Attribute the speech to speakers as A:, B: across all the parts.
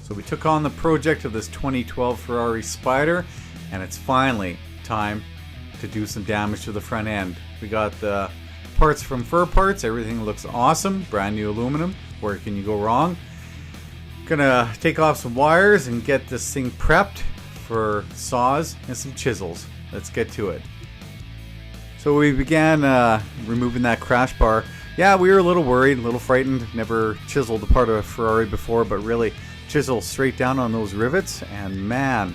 A: So we took on the project of this 2012 Ferrari Spider, and it's finally time to do some damage to the front end. We got the parts from Fur Parts. Everything looks awesome. Brand new aluminum. Where can you go wrong? Gonna take off some wires and get this thing prepped for saws and some chisels. Let's get to it. So we began removing that crash bar. Yeah, we were a little worried, a little frightened. Never chiseled a part of a Ferrari before, but really chisel straight down on those rivets, and man,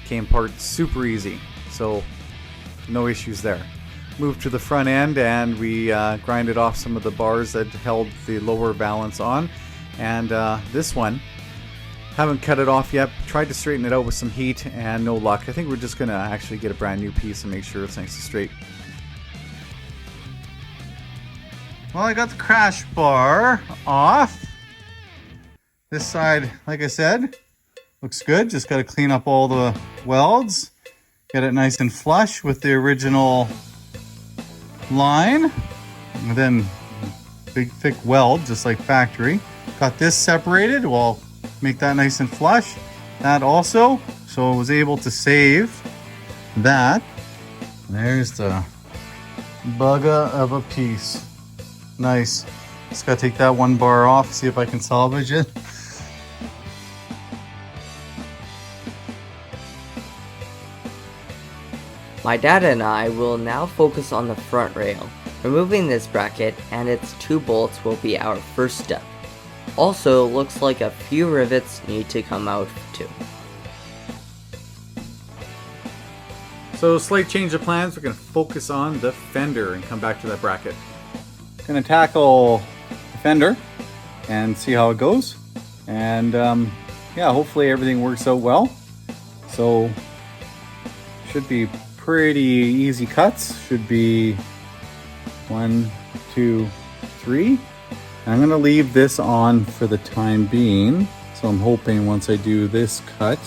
A: came apart super easy. So no issues there. Moved to the front end and we grinded off some of the bars that held the lower valance on. And this one, haven't cut it off yet. Tried to straighten it out with some heat and no luck. I think we're just gonna actually get a brand new piece and make sure it's nice and straight. Well, I got the crash bar off. This side, like I said, looks good. Just got to clean up all the welds. Get it nice and flush with the original line. And then big thick weld, just like factory. Got this separated. We'll make that nice and flush. That also. So I was able to save that. There's the bugger of a piece. Nice. Just gotta take that one bar off, see if I can salvage it.
B: My dad and I will now focus on the front rail. Removing this bracket and its 2 bolts will be our first step. Also, looks like a few rivets need to come out too.
A: So slight change of plans. We're going to focus on the fender and come back to that bracket. Going to tackle the fender and see how it goes. And yeah, hopefully everything works out well. So should be pretty easy cuts. Should be 1, 2, 3. I'm going to leave this on for the time being. So I'm hoping once I do this cut,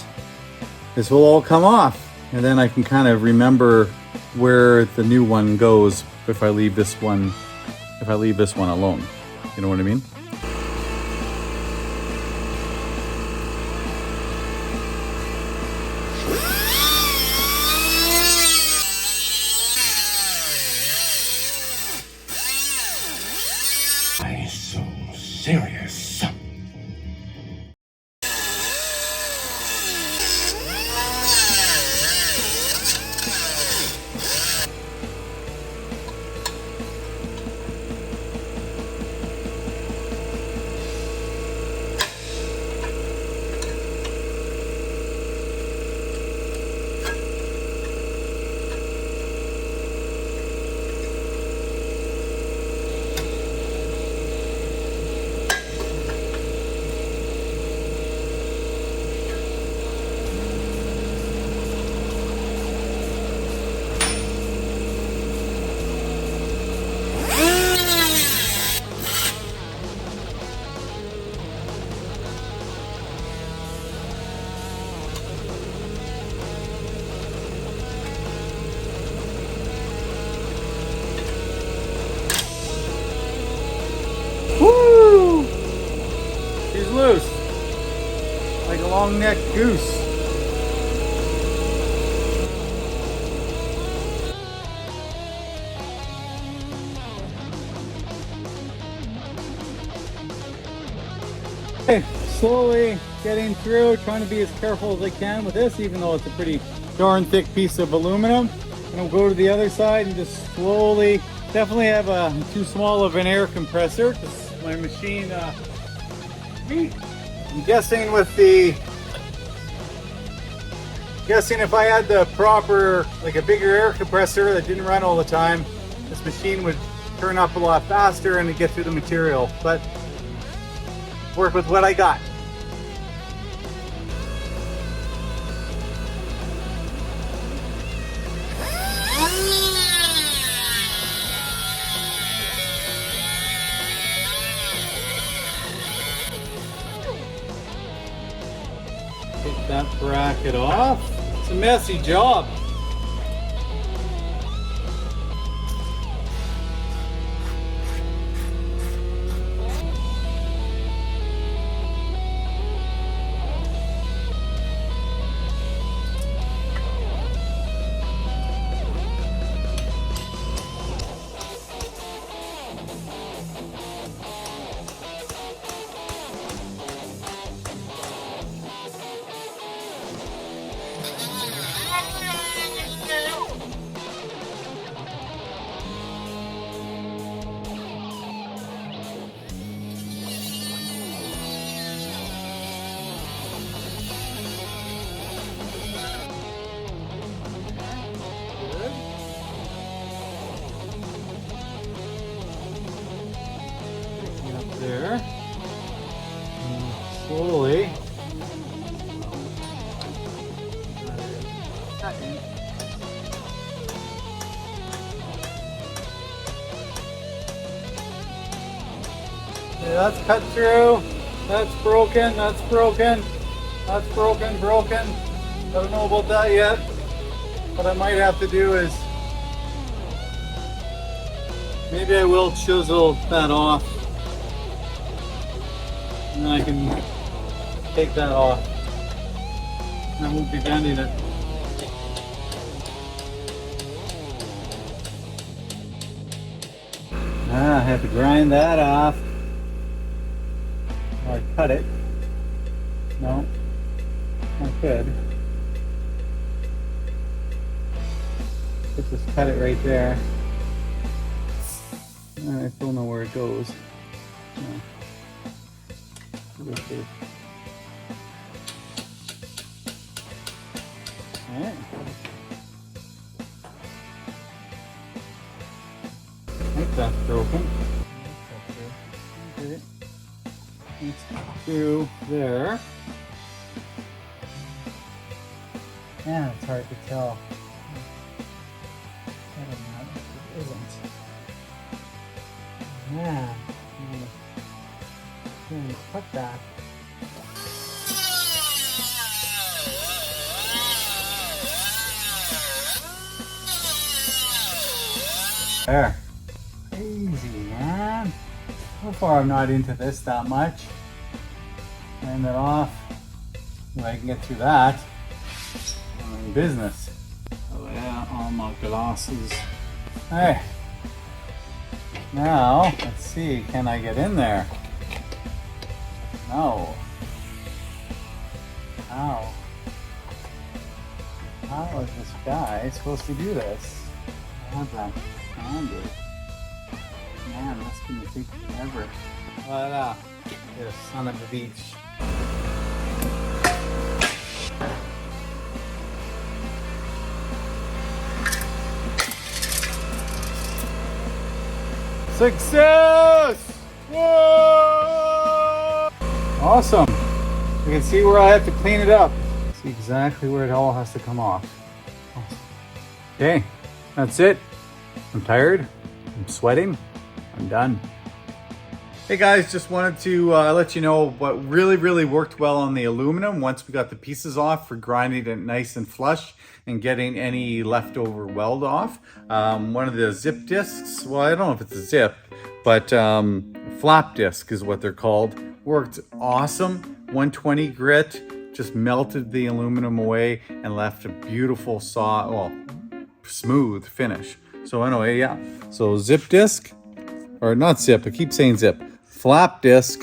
A: this will all come off. And then I can kind of remember where the new one goes if I leave this one alone. You know what I mean?
C: Why so serious?
A: Woo! She's loose. Like a long-necked goose. Okay, slowly getting through, trying to be as careful as I can with this, even though it's a pretty darn thick piece of aluminum. And I'll go to the other side and just slowly, definitely have a too small of an air compressor because my machine, I'm guessing with the, if I had the proper, like a bigger air compressor that didn't run all the time, this machine would turn up a lot faster and get through the material, but work with what I got. Take that bracket off. It's a messy job. Okay, that's cut through. That's broken. That's broken. That's broken. Broken. I don't know about that yet. What I might have to do is maybe I will chisel that off, and then I can take that off. I won't be bending it. I have to grind that off. Or I cut it. No, I could. Let's just cut it right there. I still know where it goes. No. Alright. I think that's broken. Okay. Let's through there. Yeah, it's hard to tell. I don't know. It isn't. Yeah. Cut that. There. Crazy, man. So far I'm not into this that much. Turn that off. If I can get through that, I'm in business. Oh yeah, all my glasses. Hey. Now, let's see, can I get in there? No. How? How is this guy supposed to do this? I have that standard. Man, that's gonna take forever. Voila. Yes, son of a beach. Success! Whoa! Awesome. You can see where I have to clean it up. See exactly where it all has to come off. Awesome. Okay, that's it. I'm tired. I'm sweating. I'm done. Hey guys, just wanted to let you know what really worked well on the aluminum once we got the pieces off for grinding it nice and flush and getting any leftover weld off. One of the zip discs, well, I don't know if it's a zip, but flap disc is what they're called. Worked awesome. 120 grit, just melted the aluminum away and left a beautiful smooth finish. So anyway, yeah. So zip disc, or not zip, I keep saying zip. Flap disc,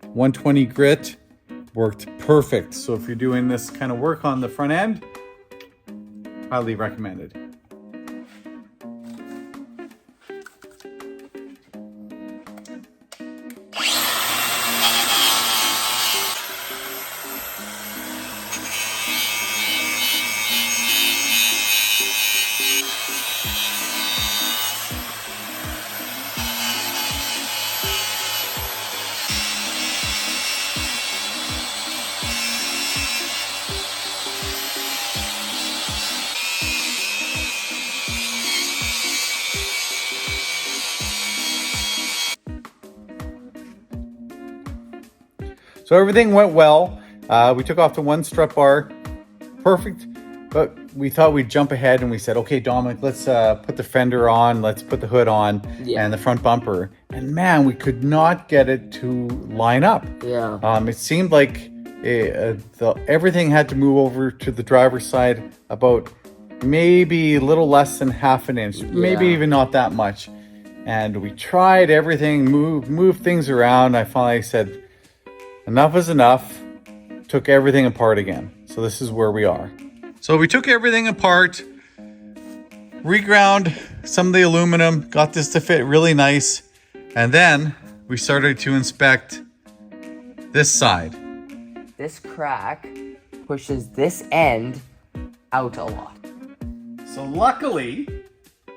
A: 120 grit, worked perfect. So if you're doing this kind of work on the front end, highly recommended. So everything went well. We took off the one strut bar, perfect. But we thought we'd jump ahead and we said, okay, Dominic, let's put the fender on, let's put the hood on, and the front bumper. And man, we could not get it to line up.
B: Yeah.
A: It seemed like everything had to move over to the driver's side about maybe a little less than half an inch, maybe even not that much. And we tried everything, moved things around. I finally said, enough is enough. Took everything apart again. So this is where we are. So we took everything apart, reground some of the aluminum, got this to fit really nice. And then we started to inspect this side.
B: This crack pushes this end out a lot.
A: So luckily,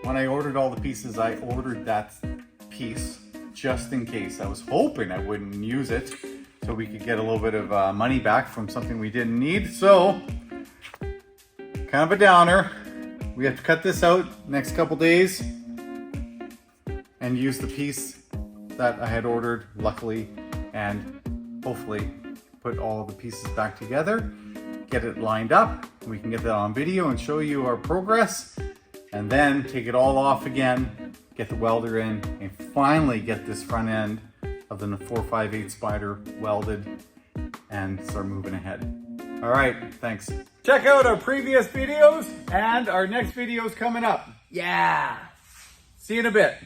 A: when I ordered all the pieces, I ordered that piece just in case. I was hoping I wouldn't use it. so we could get a little bit of money back from something we didn't need. So, kind of a downer. We have to cut this out next couple days and use the piece that I had ordered, luckily, and hopefully put all of the pieces back together, get it lined up. We can get that on video and show you our progress, and then take it all off again, get the welder in, and finally get this front end of the 458 Spider welded and start moving ahead. All right, thanks. Check out our previous videos, and our next video is coming up.
B: Yeah!
A: See you in a bit.